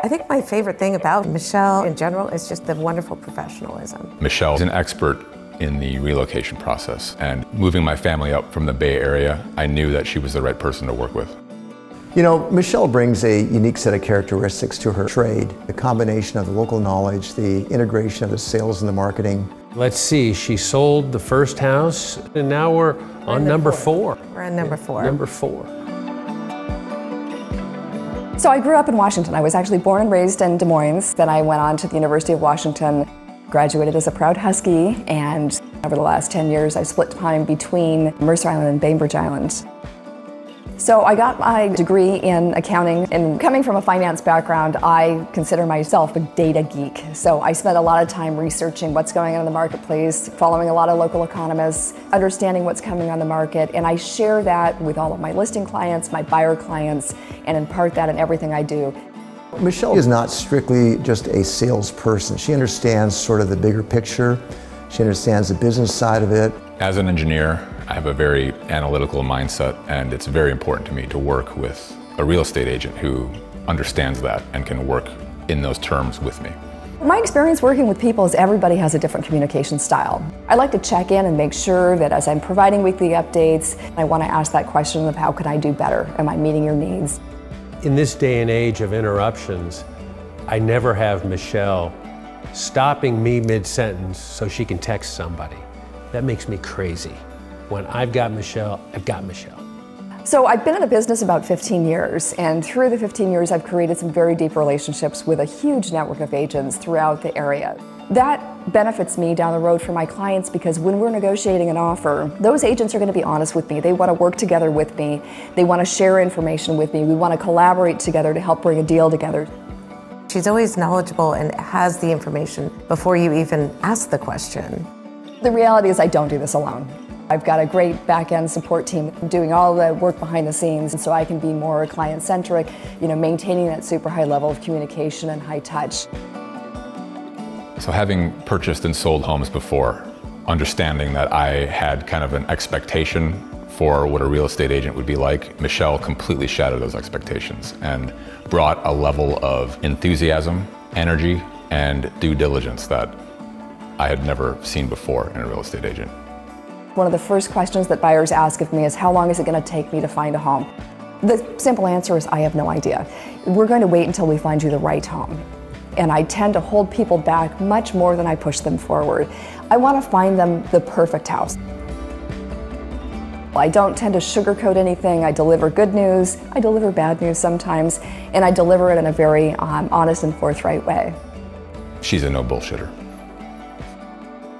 I think my favorite thing about Michele in general is just the wonderful professionalism. Michele is an expert in the relocation process, and moving my family up from the Bay Area, I knew that she was the right person to work with. You know, Michele brings a unique set of characteristics to her trade. The combination of the local knowledge, the integration of the sales and the marketing. Let's see, she sold the first house, and now we're on number four. We're on number four. Number four. So I grew up in Washington. I was actually born and raised in Des Moines. Then I went on to the University of Washington, graduated as a proud Husky, and over the last 10 years I split time between Mercer Island and Bainbridge Island. So I got my degree in accounting, and coming from a finance background, I consider myself a data geek. So I spent a lot of time researching what's going on in the marketplace, following a lot of local economists, understanding what's coming on the market, and I share that with all of my listing clients, my buyer clients, and impart that in everything I do. Michele is not strictly just a salesperson. She understands sort of the bigger picture. She understands the business side of it. As an engineer, I have a very analytical mindset, and it's very important to me to work with a real estate agent who understands that and can work in those terms with me. My experience working with people is everybody has a different communication style. I like to check in and make sure that as I'm providing weekly updates, I want to ask that question of how can I do better? Am I meeting your needs? In this day and age of interruptions, I never have Michele stopping me mid-sentence so she can text somebody. That makes me crazy. When I've got Michele, I've got Michele. So I've been in the business about 15 years, and through the 15 years I've created some very deep relationships with a huge network of agents throughout the area. That benefits me down the road for my clients because when we're negotiating an offer, those agents are going to be honest with me. They want to work together with me. They want to share information with me. We want to collaborate together to help bring a deal together. She's always knowledgeable and has the information before you even ask the question. The reality is I don't do this alone. I've got a great back-end support team doing all the work behind the scenes, so I can be more client-centric, maintaining that super high level of communication and high touch. So having purchased and sold homes before, understanding that I had kind of an expectation for what a real estate agent would be like, Michele completely shattered those expectations and brought a level of enthusiasm, energy, and due diligence that I had never seen before in a real estate agent. One of the first questions that buyers ask of me is, how long is it going to take me to find a home? The simple answer is, I have no idea. We're going to wait until we find you the right home. And I tend to hold people back much more than I push them forward. I want to find them the perfect house. I don't tend to sugarcoat anything. I deliver good news, I deliver bad news sometimes, and I deliver it in a very honest and forthright way. She's a no bullshitter.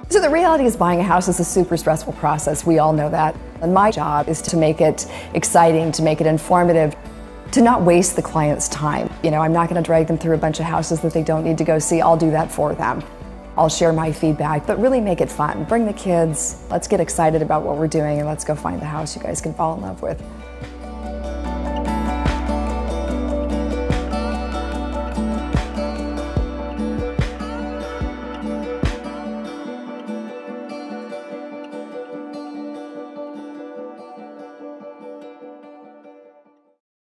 So the reality is buying a house is a super stressful process. We all know that. And my job is to make it exciting, to make it informative, to not waste the client's time. I'm not going to drag them through a bunch of houses that they don't need to go see. I'll do that for them. I'll share my feedback, but really make it fun. Bring the kids. Let's get excited about what we're doing, and let's go find the house you guys can fall in love with.